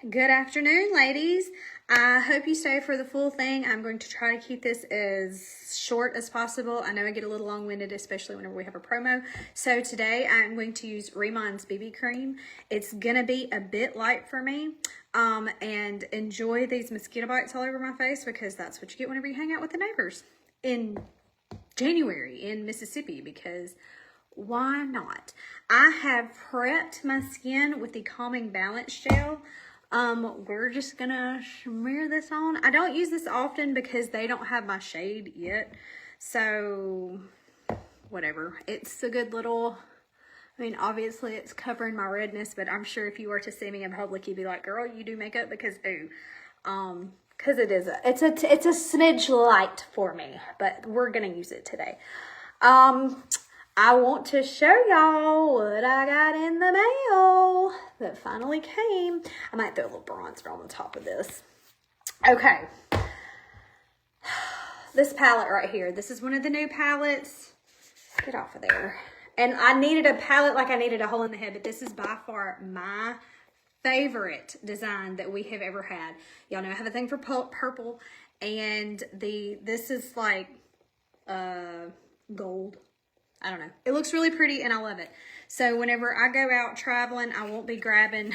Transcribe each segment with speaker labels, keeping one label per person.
Speaker 1: Good afternoon, ladies. I hope you stay for the full thing. I'm going to try to keep this as short as possible. I know I get a little long-winded, especially whenever we have a promo. So today I'm going to use Riman's BB Cream. It's going to be a bit light for me. And enjoy these mosquito bites all over my face, because that's what you get whenever you hang out with the neighbors in January in Mississippi, because why not? I have prepped my skin with the Calming Balance Gel. We're just gonna smear this on. I don't use this often because they don't have my shade yet. So, whatever. It's a good little, I mean, obviously it's covering my redness, but I'm sure if you were to see me in public, you'd be like, girl, you do makeup? Because, ooh. Because it's a smidge light for me, but we're gonna use it today. I want to show y'all what I got in the mail that finally came. I might throw a little bronzer on the top of this. Okay. This palette right here. This is one of the new palettes. Get off of there. And I needed a palette like I needed a hole in the head, but this is by far my favorite design that we have ever had. Y'all know I have a thing for purple, and this is like gold. I don't know. It looks really pretty and I love it. So whenever I go out traveling, I won't be grabbing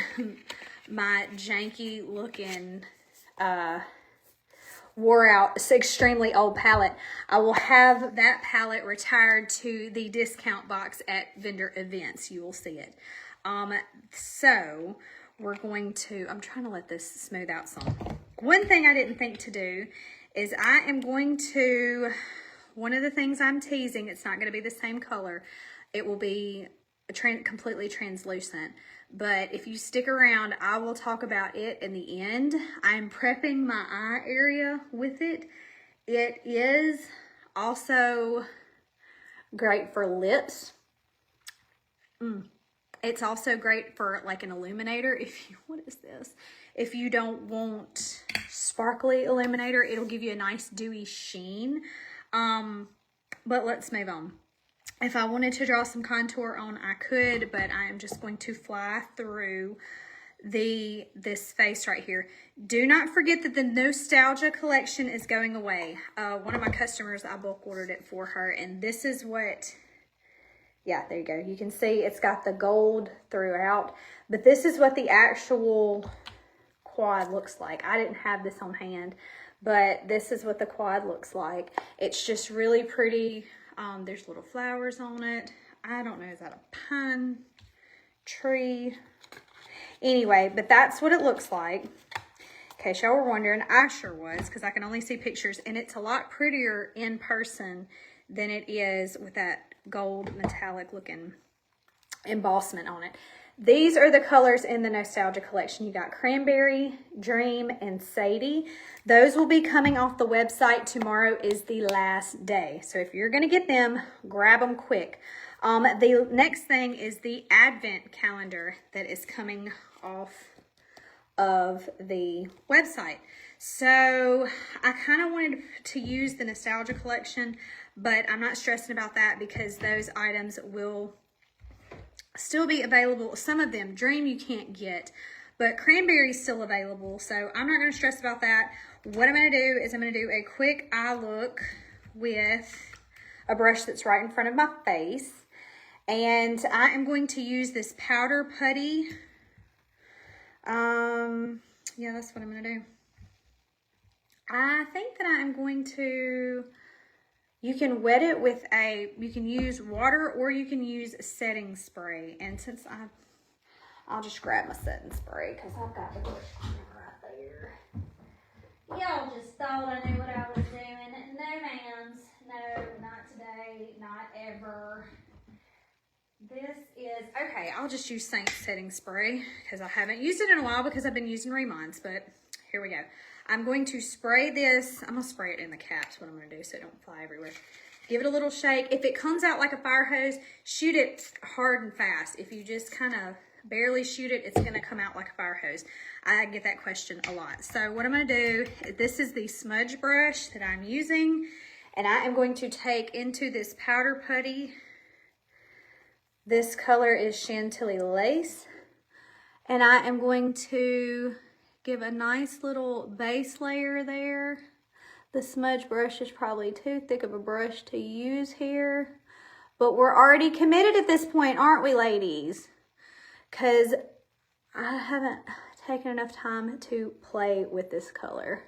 Speaker 1: my janky looking wore out, extremely old palette. I will have that palette retired to the discount box at vendor events. You will see it. So we're going to, I'm trying to let this smooth out some. One thing I didn't think to do is I am going to, one of the things I'm teasing, it's not going to be the same color. It will be completely translucent. But if you stick around, I will talk about it in the end. I'm prepping my eye area with it. It is also great for lips. It's also great for like an illuminator. What is this? If you don't want sparkly illuminator, it'll give you a nice dewy sheen. But let's move on. If I wanted to draw some contour on, I could, but I am just going to fly through this face right here. Do not forget that the Nostalgia collection is going away. One of my customers, I bulk ordered it for her, and this is what, yeah, there you go. You can see it's got the gold throughout, but this is what the actual quad looks like. I didn't have this on hand, but this is what the quad looks like. It's just really pretty. There's little flowers on it. I don't know, is that a pine tree? Anyway, but that's what it looks like. In case y'all were wondering, I sure was, because I can only see pictures, and it's a lot prettier in person than it is with that gold metallic looking embossment on it. These are the colors in the Nostalgia collection. You got Cranberry, Dream, and Sadie. Those will be coming off the website. Tomorrow is the last day. So if you're going to get them, grab them quick. The next thing is the Advent calendar that is coming off of the website. So I kind of wanted to use the Nostalgia collection, but I'm not stressing about that because those items will still be available. Some of them, Dream, you can't get, but Cranberry is still available, so I'm not going to stress about that. What I'm going to do is I'm going to do a quick eye look with a brush that's right in front of my face, and I am going to use this powder putty. Yeah, that's what I'm going to do. I think that I'm going to, you can wet it with you can use water or you can use setting spray. And since I'll just grab my setting spray because I've got the brush right there. Y'all just thought I knew what I was doing. No, ma'ams. No, not today. Not ever. This is, okay, I'll just use Seint setting spray because I haven't used it in a while because I've been using Riman's, but here we go. I'm going to spray this. I'm going to spray it in the caps, what I'm going to do so it don't fly everywhere. Give it a little shake. If it comes out like a fire hose, shoot it hard and fast. If you just kind of barely shoot it, it's going to come out like a fire hose. I get that question a lot. So what I'm going to do, this is the smudge brush that I'm using, and I am going to take into this powder putty. This color is Chantilly Lace, and I am going to give a nice little base layer there. The smudge brush is probably too thick of a brush to use here. But we're already committed at this point, aren't we, ladies? Because I haven't taken enough time to play with this color,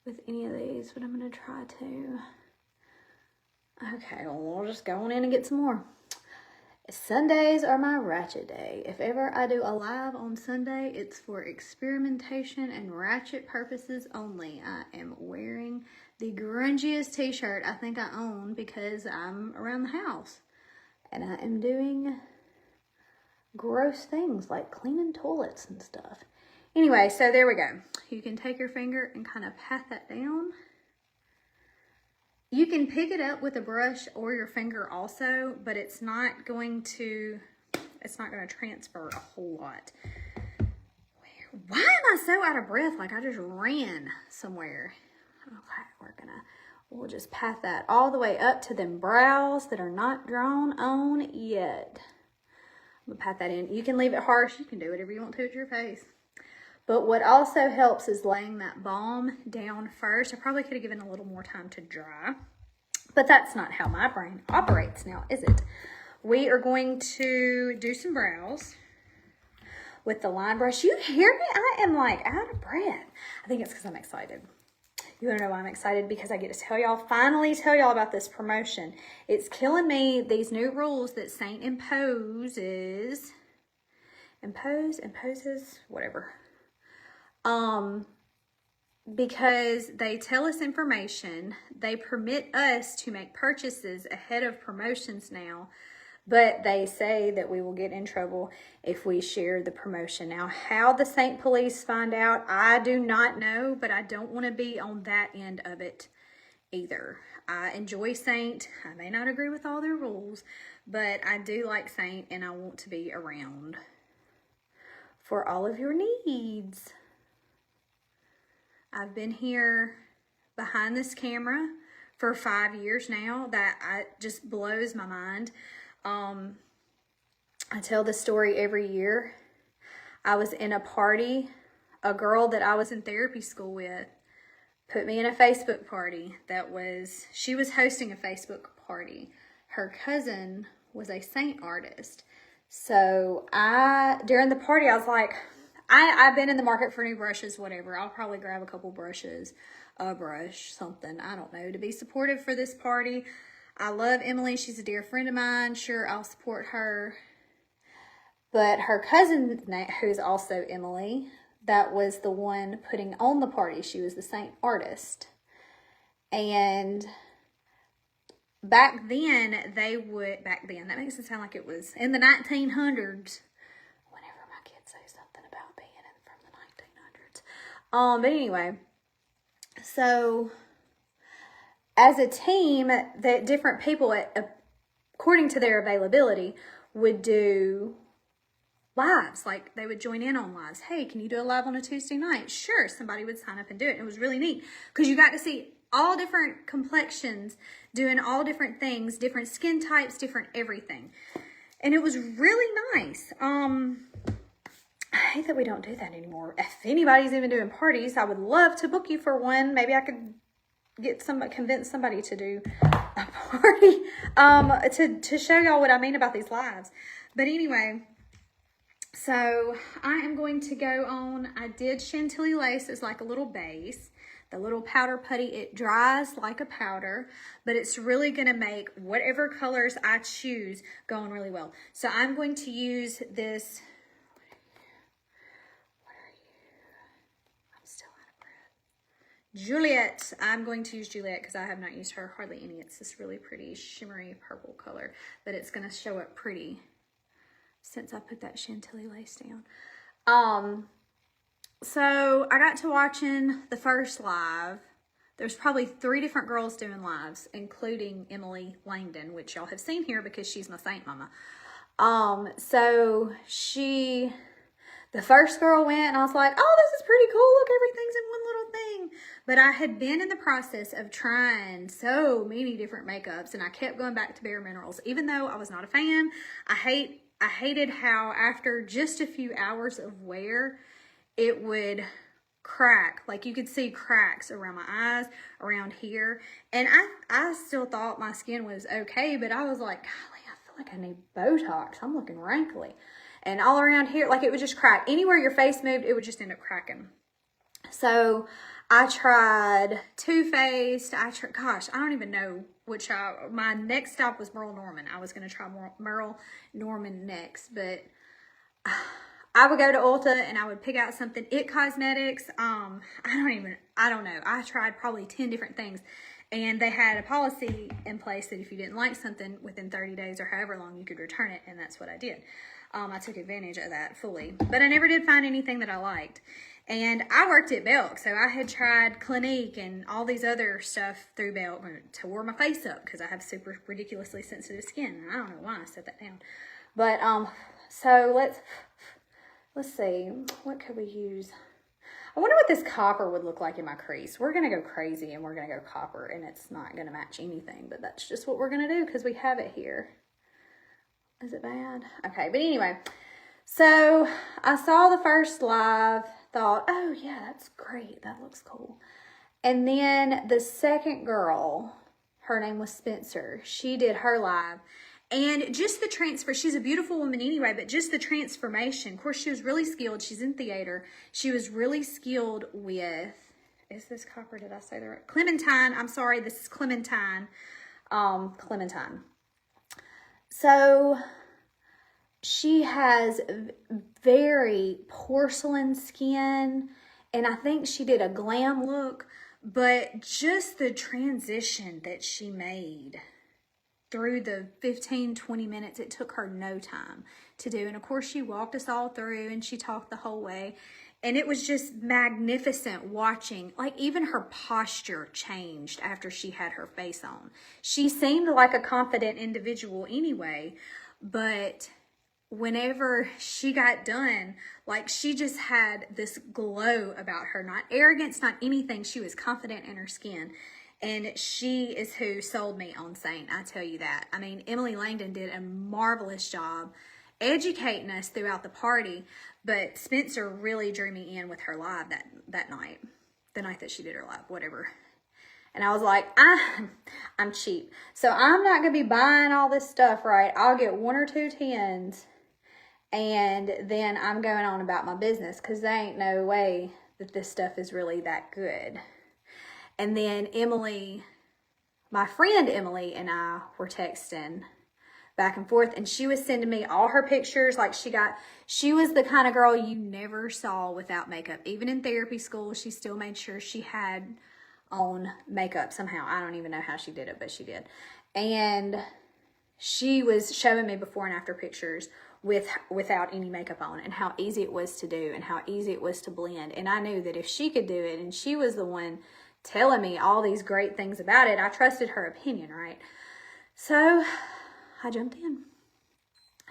Speaker 1: with any of these, but I'm going to try to. Okay, well, we'll just go on in and get some more. Sundays are my ratchet day. If ever I do a live on Sunday, it's for experimentation and ratchet purposes only. I am wearing the grungiest t-shirt I think I own because I'm around the house. And I am doing gross things like cleaning toilets and stuff. Anyway, so there we go. You can take your finger and kind of pat that down. You can pick it up with a brush or your finger also, but it's not going to transfer a whole lot. Why am I so out of breath? Like I just ran somewhere. Okay, we'll just pat that all the way up to them brows that are not drawn on yet. I'm gonna pat that in. You can leave it harsh. You can do whatever you want to with your face. But what also helps is laying that balm down first. I probably could have given a little more time to dry, but that's not how my brain operates now, is it? We are going to do some brows with the line brush. You hear me? I am like out of breath. I think it's because I'm excited. You want to know why I'm excited? Because I get to finally tell y'all about this promotion. It's killing me, these new rules that Seint imposes, whatever. Because they tell us information, they permit us to make purchases ahead of promotions now, but they say that we will get in trouble if we share the promotion. Now, how the Seint police find out, I do not know, but I don't want to be on that end of it either. I enjoy Seint. I may not agree with all their rules, but I do like Seint and I want to be around for all of your needs. I've been here behind this camera for 5 years now. That just blows my mind. I tell this story every year. I was in a party. A girl that I was in therapy school with put me in a Facebook party. She was hosting a Facebook party. Her cousin was a Seint artist. So during the party, I was like, I've been in the market for new brushes, whatever. I'll probably grab a couple brushes, a brush, something, I don't know, to be supportive for this party. I love Emily. She's a dear friend of mine. Sure, I'll support her. But her cousin, who's also Emily, that was the one putting on the party. She was the Seint artist. And back then, that makes it sound like it was in the 1900s. But anyway, so as a team, that different people, according to their availability, would do lives. Like they would join in on lives. Hey, can you do a live on a Tuesday night? Sure, somebody would sign up and do it. It was really neat because you got to see all different complexions doing all different things, different skin types, different everything. And it was really nice. I hate that we don't do that anymore. If anybody's even doing parties, I would love to book you for one. Maybe I could convince somebody to do a party to show y'all what I mean about these lives. But anyway, so I am going to go on. I did Chantilly lace as like a little base. The little powder putty, it dries like a powder, but it's really going to make whatever colors I choose go on really well. So I'm going to use this. Juliet. I'm going to use Juliet because I have not used her hardly any. It's this really pretty shimmery purple color, but it's going to show up pretty since I put that Chantilly lace down. So I got to watching the first live. There's probably 3 different girls doing lives, including Emily Langdon, which y'all have seen here because she's my Seint mama. So the first girl went and I was like, oh, this is pretty cool. Look, everything's in one little thing. But I had been in the process of trying so many different makeups and I kept going back to Bare Minerals. Even though I was not a fan, I hated how after just a few hours of wear, it would crack. Like you could see cracks around my eyes, around here. And I still thought my skin was okay, but I was like, golly, I feel like I need Botox. I'm looking wrinkly. And all around here, like it would just crack. Anywhere your face moved, it would just end up cracking. So I tried Too Faced. Gosh, I don't even know which my next stop was Merle Norman. I was going to try Merle Norman next, but I would go to Ulta and I would pick out something. It Cosmetics, I don't know. I tried probably 10 different things, and they had a policy in place that if you didn't like something within 30 days or however long, you could return it, and that's what I did. I took advantage of that fully, but I never did find anything that I liked. And I worked at Belk, so I had tried Clinique and all these other stuff through Belk to warm my face up because I have super ridiculously sensitive skin. And I don't know why I said that down. But, so let's see. What could we use? I wonder what this copper would look like in my crease. We're going to go crazy and we're going to go copper, and it's not going to match anything, but that's just what we're going to do because we have it here. Is it bad? Okay, but anyway. So I saw the first live, thought, oh yeah, that's great. That looks cool. And then the second girl, her name was Spencer. She did her live. And just the transfer, she's a beautiful woman anyway, but just the transformation. Of course, she was really skilled. She's in theater. She was really skilled with, is this copper? Did I say that right? Clementine. I'm sorry. This is Clementine. Clementine. So she has very porcelain skin, and I think she did a glam look, but just the transition that she made through the 15-20 minutes, it took her no time to do. And of course, she walked us all through and she talked the whole way. And it was just magnificent watching. Like even her posture changed after she had her face on. She seemed like a confident individual anyway, but whenever she got done, like she just had this glow about her, not arrogance, not anything. She was confident in her skin. And she is who sold me on Seint, I tell you that. I mean, Emily Langdon did a marvelous job educating us throughout the party, but Spencer really drew me in with her live that night, the night that she did her live, whatever. And I was like, I'm cheap. So I'm not going to be buying all this stuff, right? I'll get 1 or 2 tins, and then I'm going on about my business because there ain't no way that this stuff is really that good. And then Emily, my friend Emily, and I were texting back and forth, and she was sending me all her pictures. Like she was the kind of girl you never saw without makeup. Even in therapy school, she still made sure she had on makeup somehow. I don't even know how she did it, but she did. And she was showing me before and after pictures without any makeup on, and how easy it was to do and how easy it was to blend. And I knew that if she could do it, and she was the one telling me all these great things about it, I trusted her opinion, right? So I jumped in,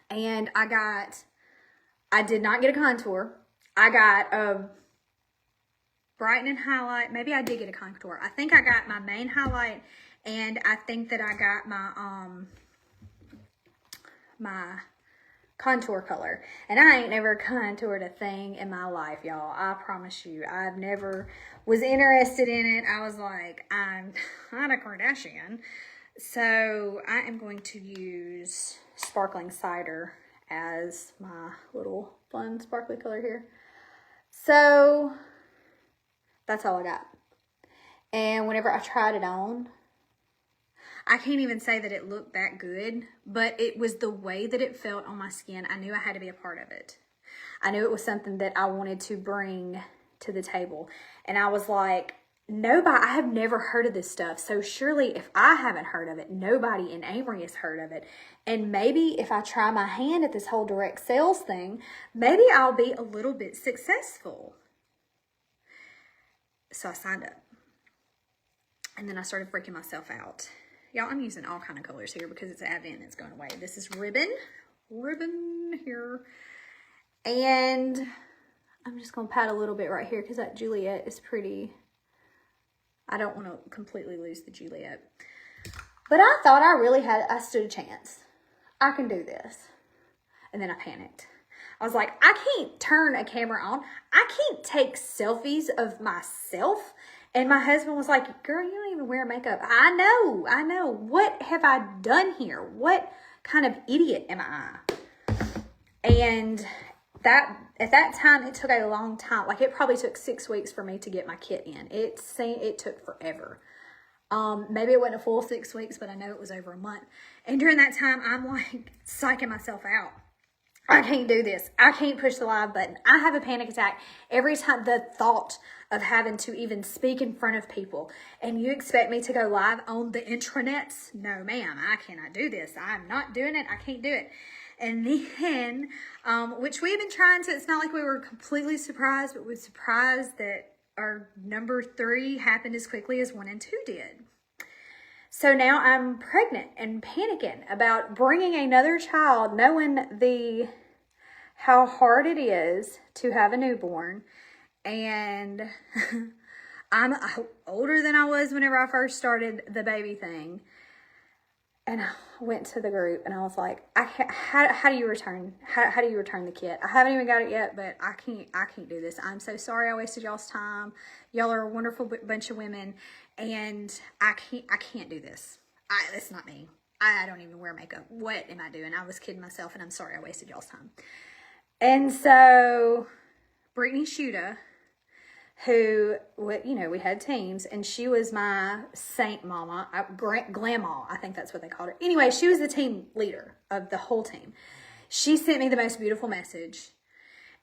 Speaker 1: and I did not get a contour. I got a brighten and highlight. Maybe I did get a contour. I think I got my main highlight, and I think that I got my my contour color. And I ain't never contoured a thing in my life, y'all. I promise you. I've never was interested in it. I was like, I'm not a Kardashian. So I am going to use Sparkling Cider as my little fun sparkly color here. So that's all I got. And whenever I tried it on, I can't even say that it looked that good, but it was the way that it felt on my skin. I knew I had to be a part of it. I knew it was something that I wanted to bring to the table. And I was like, I have never heard of this stuff. So surely if I haven't heard of it, nobody in Amory has heard of it. And maybe if I try my hand at this whole direct sales thing, maybe I'll be a little bit successful. So I signed up. And then I started freaking myself out. Y'all, I'm using all kind of colors here because it's Advent and it's going away. This is ribbon here. And I'm just going to pat a little bit right here because that Juliet is pretty. I don't want to completely lose the Juliet. But I thought I stood a chance. I can do this. And then I panicked. I was like, I can't turn a camera on. I can't take selfies of myself. And my husband was like, girl, you don't even wear makeup. I know. What have I done here? What kind of idiot am I? And at that time, it took a long time. Like, it probably took 6 weeks for me to get my kit in. It took forever. Maybe it wasn't a full 6 weeks, but I know it was over a month. And during that time, I'm like psyching myself out. I can't do this. I can't push the live button. I have a panic attack every time. The thought of having to even speak in front of people, and you expect me to go live on the intranets? No, ma'am, I cannot do this. I'm not doing it. I can't do it. And then, which we've been trying to, it's not like we were completely surprised, but we're surprised that our number 3 happened as quickly as 1 and 2 did. So now I'm pregnant and panicking about bringing another child, knowing how hard it is to have a newborn. And I'm older than I was whenever I first started the baby thing. And I went to the group and I was like, how do you return the kit? I haven't even got it yet, but I can't do this. I'm so sorry I wasted y'all's time. Y'all are a wonderful bunch of women, and I can't do this. That's not me. I don't even wear makeup. What am I doing? I was kidding myself, and I'm sorry I wasted y'all's time. And so Brittany Shuda, who, you know, we had teams, and she was my Seint mama, Grandma, I think that's what they called her. Anyway, she was the team leader of the whole team. She sent me the most beautiful message,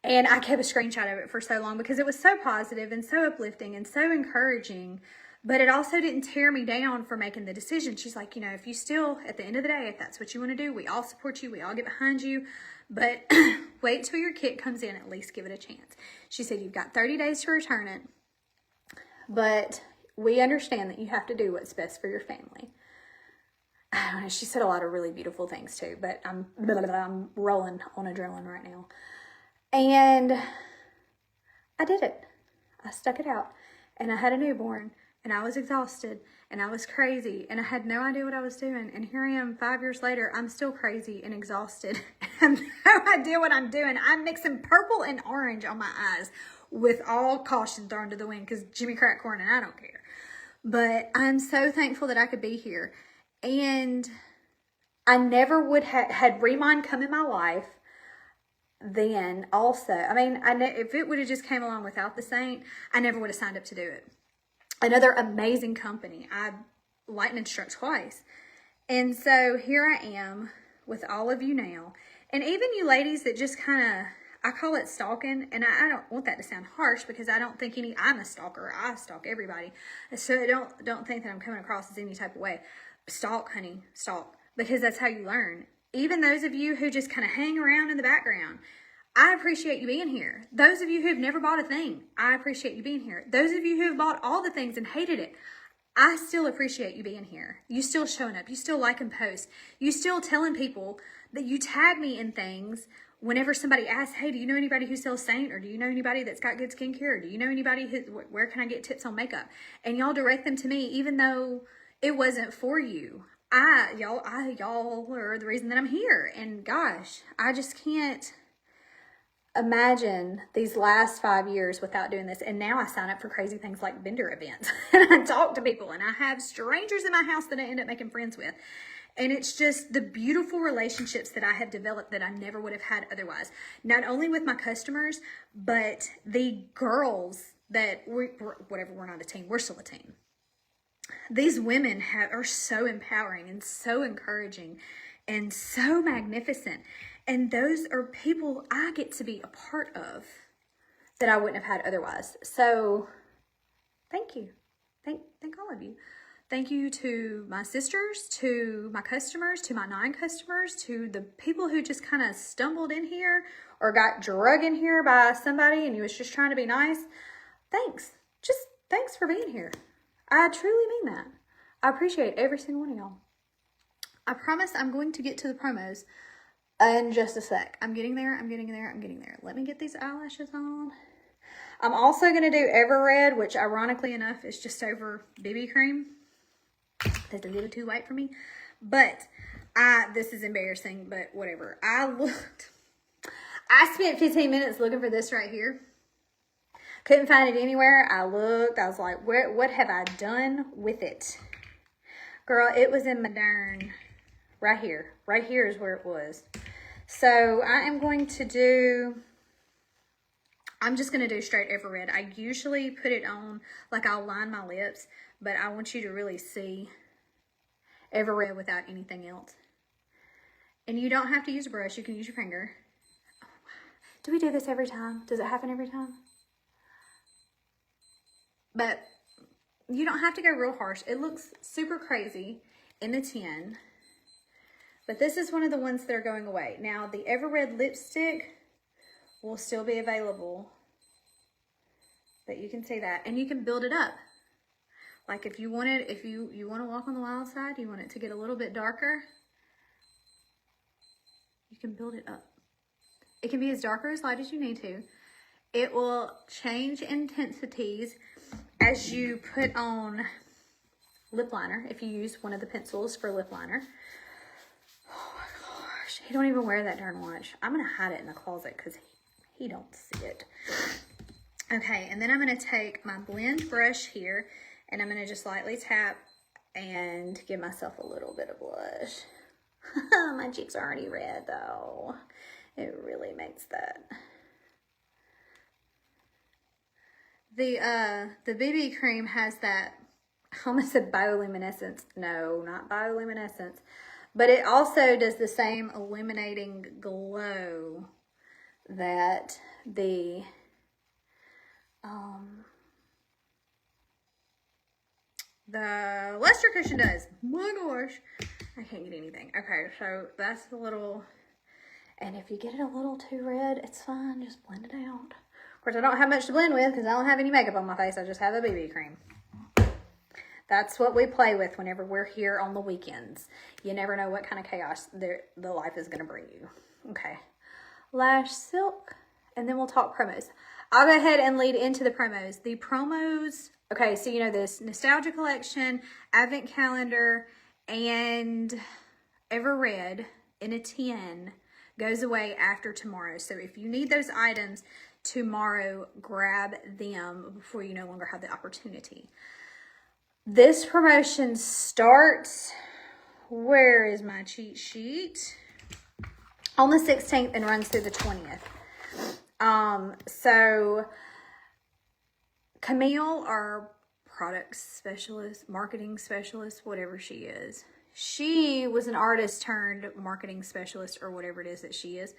Speaker 1: and I kept a screenshot of it for so long because it was so positive and so uplifting and so encouraging, but it also didn't tear me down for making the decision. She's like, you know, if you still, at the end of the day, if that's what you want to do, we all support you, we all get behind you, but wait till your kit comes in, at least give it a chance. She said, you've got 30 days to return it, but we understand that you have to do what's best for your family. She said a lot of really beautiful things too, but I'm rolling on adrenaline right now. And I did it. I stuck it out, and I had a newborn, and I was exhausted, and I was crazy, and I had no idea what I was doing. And here I am 5 years later, I'm still crazy and exhausted. I have no idea what I'm doing. I'm mixing purple and orange on my eyes with all caution thrown to the wind because Jimmy cracked corn and I don't care. But I'm so thankful that I could be here. And I never would have had Riman come in my life then also. I mean, if it would have just came along without the Seint, I never would have signed up to do it. Another amazing company. I lightning struck twice. And so here I am with all of you now. And even you ladies that just kind of, I call it stalking. And I don't want that to sound harsh because I don't think I'm a stalker. I stalk everybody. So don't think that I'm coming across as any type of way. Stalk, honey, stalk. Because that's how you learn. Even those of you who just kind of hang around in the background, I appreciate you being here. Those of you who have never bought a thing, I appreciate you being here. Those of you who have bought all the things and hated it, I still appreciate you being here. You still showing up. You still liking posts. You still telling people that you tag me in things whenever somebody asks, hey, do you know anybody who sells Seint? Or do you know anybody that's got good skincare? Or do you know anybody where can I get tips on makeup? And y'all direct them to me even though it wasn't for you. Y'all are the reason that I'm here. And gosh, I just can't imagine these last 5 years without doing this. And now I sign up for crazy things like vendor events and I talk to people and I have strangers in my house that I end up making friends with. And it's just the beautiful relationships that I have developed that I never would have had otherwise. Not only with my customers, but the girls that we're not a team, we're still a team. These women are so empowering and so encouraging and so magnificent. And those are people I get to be a part of that I wouldn't have had otherwise. So thank you. Thank all of you. Thank you to my sisters, to my customers, to my non-customers, to the people who just kind of stumbled in here or got drugged in here by somebody and you was just trying to be nice. Thanks. Just thanks for being here. I truly mean that. I appreciate every single one of y'all. I promise I'm going to get to the promos in just a sec. I'm getting there. Let me get these eyelashes on. I'm also going to do Ever Red, which ironically enough is just over BB Cream. That's a little too white for me. But this is embarrassing, but whatever. I spent 15 minutes looking for this right here. Couldn't find it anywhere. I looked. I was like, what have I done with it? Girl, it was in my darn... Right here. Right here is where it was. So, I am going to do... I'm just going to do straight Ever Red. I usually put it on, like I'll line my lips, but I want you to really see Ever Red without anything else. And you don't have to use a brush. You can use your finger. Do we do this every time? Does it happen every time? But you don't have to go real harsh. It looks super crazy in the tin. But this is one of the ones that are going away. Now, the Ever Red lipstick will still be available. But you can see that. And you can build it up. Like if you wanted, if you want to walk on the wild side, you want it to get a little bit darker, you can build it up. It can be as dark or as light as you need to. It will change intensities as you put on lip liner, if you use one of the pencils for lip liner. Oh my gosh, he don't even wear that darn watch. I'm going to hide it in the closet because he don't see it. Okay, and then I'm going to take my blend brush here, and I'm going to just lightly tap and give myself a little bit of blush. My cheeks are already red, though. It really makes that. The BB cream has that, I almost said bioluminescence. No, not bioluminescence. But it also does the same illuminating glow that the luster cushion does. My gosh, I can't get anything. Okay, so that's a little, and if you get it a little too red, it's fine. Just blend it out. Of course, I don't have much to blend with because I don't have any makeup on my face. I just have a BB cream. That's what we play with whenever we're here on the weekends. You never know what kind of chaos the life is going to bring you. Okay, Lash Silk, and then we'll talk promos. I'll go ahead and lead into the promos. The promos, okay, so you know this Nostalgia Collection, Advent Calendar, and Ever Red in a tin goes away after tomorrow. So if you need those items tomorrow, grab them before you no longer have the opportunity. This promotion starts, where is my cheat sheet? On the 16th and runs through the 20th. So Camille, our product specialist, marketing specialist, whatever she is, she was an artist turned marketing specialist or whatever it is that she is.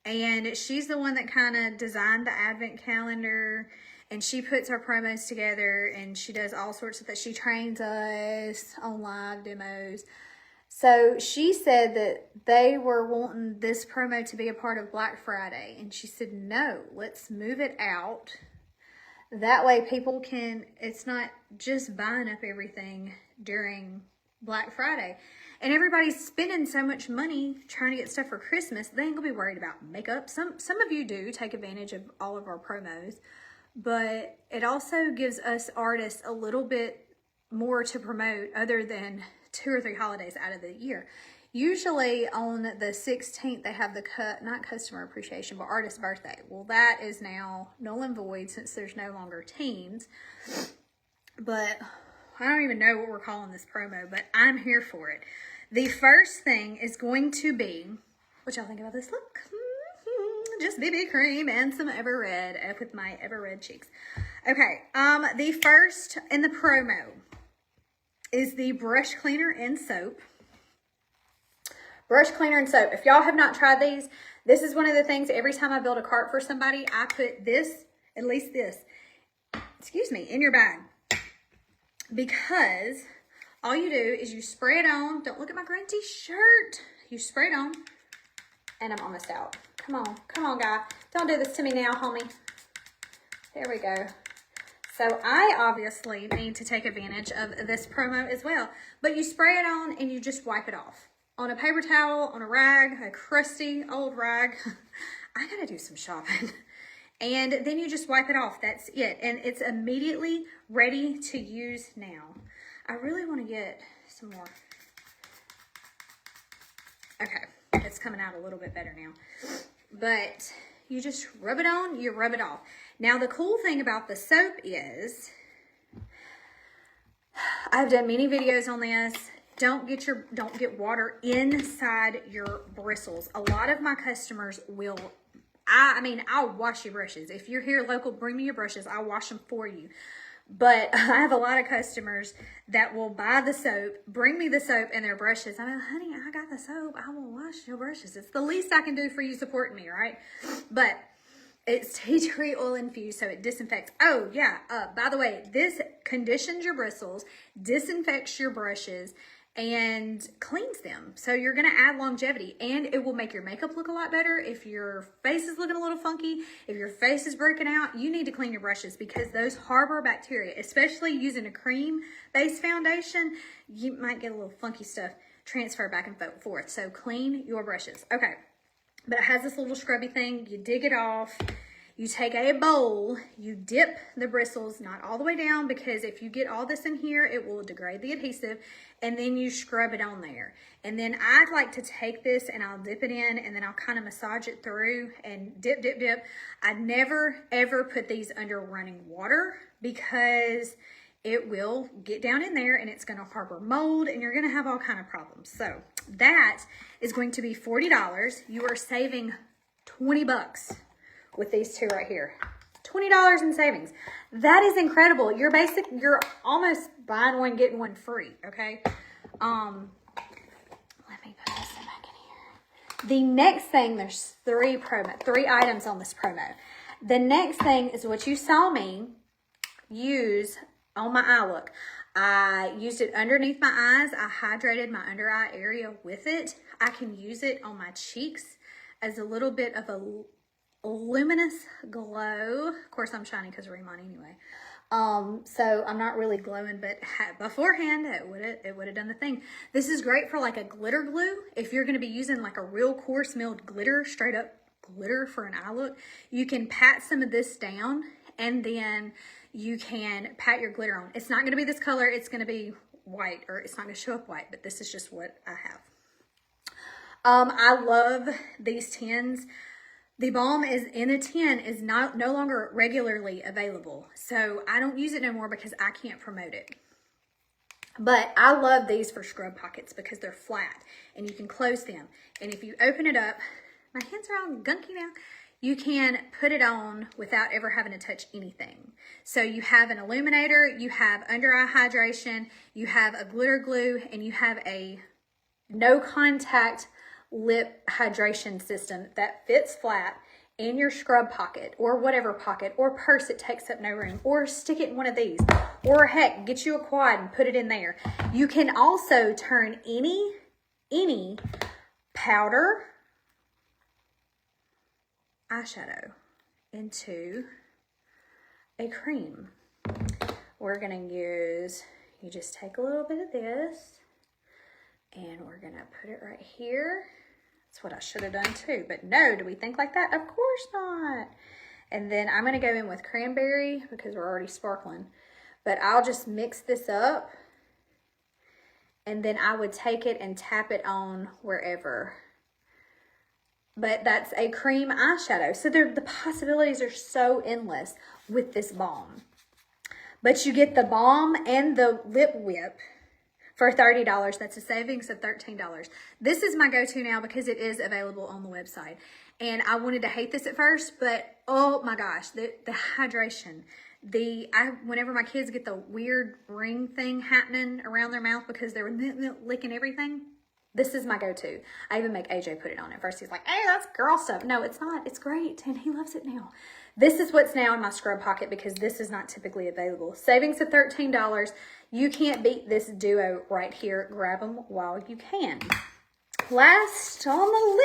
Speaker 1: And she's the one that kind of designed the advent calendar, and she puts our promos together, and she does all sorts of that. She trains us on live demos. So she said that they were wanting this promo to be a part of Black Friday. And she said, no, let's move it out. That way people can, it's not just buying up everything during Black Friday. And everybody's spending so much money trying to get stuff for Christmas, they ain't gonna be worried about makeup. Some of you do take advantage of all of our promos, but it also gives us artists a little bit more to promote other than 2 or 3 holidays out of the year. Usually on the 16th, they have the not customer appreciation, but artist birthday. Well, that is now null and void since there's no longer teams. But I don't even know what we're calling this promo, but I'm here for it. The first thing is going to be, what y'all think about this look? Just BB cream and some Ever Red up with my Ever Red cheeks. Okay, the first in the promo is the brush cleaner and soap. Brush cleaner and soap. If y'all have not tried these, this is one of the things every time I build a cart for somebody, I put this, at least this, excuse me, in your bag. Because all you do is you spray it on. Don't look at my green t-shirt. You spray it on, and I'm almost out. Come on, guy. Don't do this to me now, homie. There we go. So I obviously need to take advantage of this promo as well. But you spray it on and you just wipe it off. On a paper towel, on a rag, a crusty old rag. I gotta do some shopping. And then you just wipe it off. That's it. And it's immediately ready to use now. I really want to get some more. Okay, it's coming out a little bit better now. but you just rub it on, you rub it off. Now, the cool thing about the soap is, I've done many videos on this. Don't get water inside your bristles. A lot of my customers will, I mean, I'll wash your brushes. If you're here local, bring me your brushes. I'll wash them for you. But I have a lot of customers that will buy the soap, bring me the soap and their brushes. I'm like, honey, I got the soap. I will wash your brushes. It's the least I can do for you supporting me, right? But it's tea tree oil infused, so it disinfects. Oh, yeah. By the way, this conditions your bristles, disinfects your brushes, and cleans them. So you're going to add longevity, and it will make your makeup look a lot better. If your face is looking a little funky, if your face is breaking out, you need to clean your brushes because those harbor bacteria, especially using a cream-based foundation. You might get a little funky stuff transfer back and forth. So clean your brushes. Okay. But it has this little scrubby thing. You dig it off. You take a bowl, you dip the bristles, not all the way down, because if you get all this in here, it will degrade the adhesive, and then you scrub it on there. And then I like to take this and I'll dip it in, and then I'll kind of massage it through and dip, dip, dip. I never, ever put these under running water because it will get down in there and it's going to harbor mold and you're going to have all kind of problems. So that is going to be $40. You are saving 20 bucks with these two right here. $20 in savings. That is incredible. You're almost buying one, getting one free, okay? Let me put this back in here. The next thing, there's three items on this promo. The next thing is what you saw me use on my eye look. I used it underneath my eyes. I hydrated my under eye area with it. I can use it on my cheeks as a little bit of a luminous glow. Of course, I'm shining because of Riman anyway. So I'm not really glowing, but beforehand, it would have done the thing. This is great for like a glitter glue. If you're going to be using like a real coarse milled glitter, straight up glitter for an eye look, you can pat some of this down and then you can pat your glitter on. It's not going to be this color. It's going to be white, or it's not going to show up white, but this is just what I have. I love these tins. The balm is in a tin is no longer regularly available. So I don't use it no more because I can't promote it. But I love these for scrub pockets because they're flat and you can close them. And if you open it up, my hands are all gunky now, you can put it on without ever having to touch anything. So you have an illuminator, you have under eye hydration, you have a glitter glue, and you have a no contact lip hydration system that fits flat in your scrub pocket or whatever pocket or purse it takes up no room, or stick it in one of these, or heck, get you a quad and put it in there. You can also turn any powder eyeshadow into a cream. We're gonna use, you just take a little bit of this and we're gonna put it right here. That's what I should have done too, but no, do we think like that? Of course not. And then I'm gonna go in with cranberry because we're already sparkling, but I'll just mix this up and then I would take it and tap it on wherever. But that's a cream eyeshadow. So the possibilities are so endless with this balm. But you get the balm and the lip whip for $30. That's a savings of $13. This is my go-to now because it is available on the website. And I wanted to hate this at first, but oh my gosh, the hydration. Whenever my kids get the weird ring thing happening around their mouth because they're licking everything, this is my go-to. I even make AJ put it on. At first he's like, hey, that's girl stuff. No, it's not. It's great. And he loves it now. This is what's now in my scrub pocket because this is not typically available. Savings of $13. You can't beat this duo right here. Grab them while you can. Last on the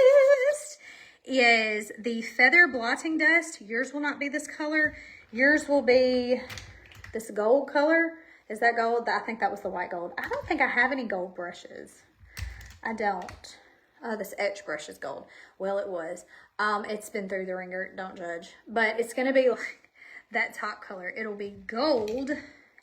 Speaker 1: list is the Feather Blotting Dust. Yours will not be this color. Yours will be this gold color. Is that gold? I think that was the white gold. I don't think I have any gold brushes. I don't. Oh, this etch brush is gold. Well, it was. It's been through the ringer. Don't judge. But it's going to be like that top color. It'll be gold.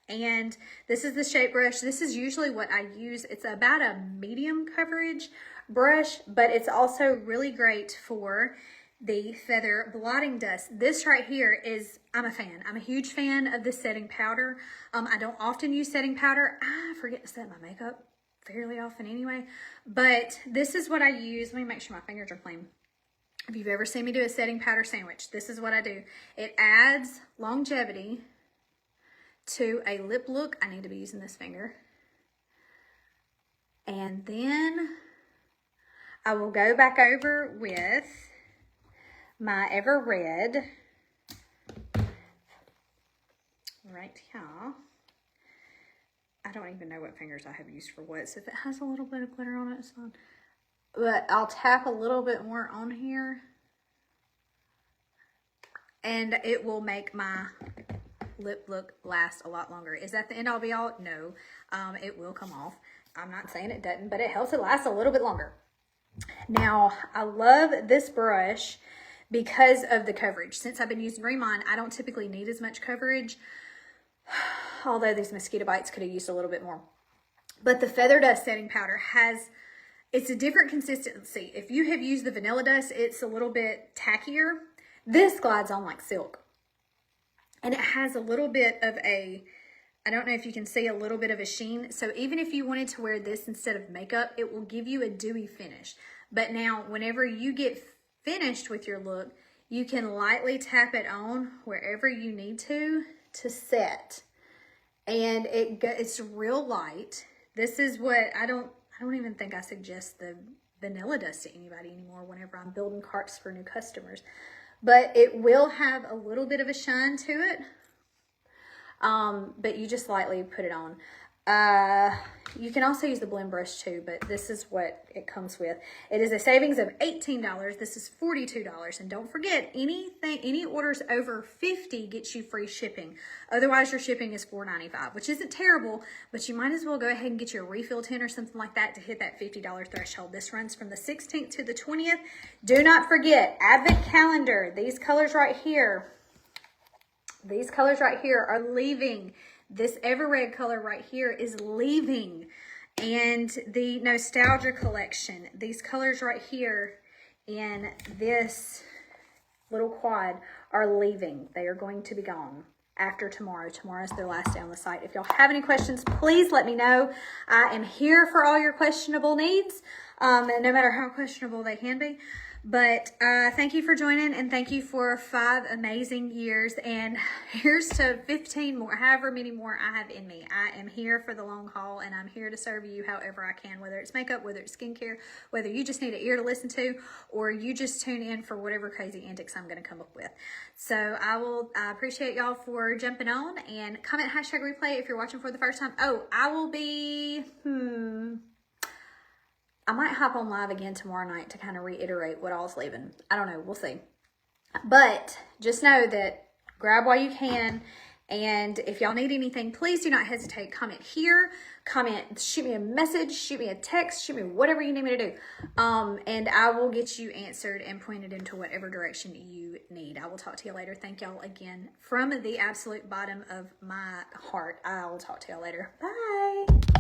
Speaker 1: And this is the shape brush. This is usually what I use. It's about a medium coverage brush, but it's also really great for the Feather Blotting Dust. This right here is, I'm a fan. I'm a huge fan of the setting powder. I don't often use setting powder. I forget to set my makeup fairly often anyway, but this is what I use. Let me make sure my fingers are clean. If you've ever seen me do a setting powder sandwich, this is what I do. It adds longevity to a lip look. I need to be using this finger. And then I will go back over with my Ever Red right here. I don't even know what fingers I have used for what, so if it has a little bit of glitter on it, it's fine. But I'll tap a little bit more on here, and it will make my lip look last a lot longer. Is that the end all be all? No, it will come off. I'm not saying it doesn't, but it helps it last a little bit longer. Now, I love this brush because of the coverage. Since I've been using Riman, I don't typically need as much coverage, although these mosquito bites could have used a little bit more. But the Feather Dust setting powder it's a different consistency. If you have used the Vanilla Dust, it's a little bit tackier. This glides on like silk. And it has a little bit of I don't know if you can see, a little bit of a sheen. So even if you wanted to wear this instead of makeup, it will give you a dewy finish. But now, whenever you get finished with your look, you can lightly tap it on wherever you need to set. And it's real light. This is what I don't even think I suggest the Vanilla Dust to anybody anymore whenever I'm building carts for new customers. But it will have a little bit of a shine to it. But you just lightly put it on. You can also use the blend brush too, but this is what it comes with. It is a savings of $18. This is $42. And don't forget, any orders over $50 gets you free shipping. Otherwise, your shipping is $4.95, which isn't terrible, but you might as well go ahead and get your refill tin or something like that to hit that $50 threshold. This runs from the 16th to the 20th. Do not forget, Advent calendar. These colors right here are leaving. This Ever Red color right here is leaving. And the Nostalgia collection, these colors right here in this little quad are leaving. They are going to be gone after tomorrow. Tomorrow's their last day on the site. If y'all have any questions, please let me know. I am here for all your questionable needs, no matter how questionable they can be. But thank you for joining, and thank you for 5 amazing years, and here's to 15 more, however many more I have in me. I am here for the long haul, and I'm here to serve you however I can, whether it's makeup, whether it's skincare, whether you just need an ear to listen to, or you just tune in for whatever crazy antics I'm going to come up with. So I appreciate y'all for jumping on, and comment #replay if you're watching for the first time. Oh, I will be, I might hop on live again tomorrow night to kind of reiterate what all's leaving. I don't know. We'll see. But just know that grab while you can. And if y'all need anything, please do not hesitate. Comment here. Comment. Shoot me a message. Shoot me a text. Shoot me whatever you need me to do. And I will get you answered and pointed into whatever direction you need. I will talk to you later. Thank y'all again from the absolute bottom of my heart. I will talk to y'all later. Bye.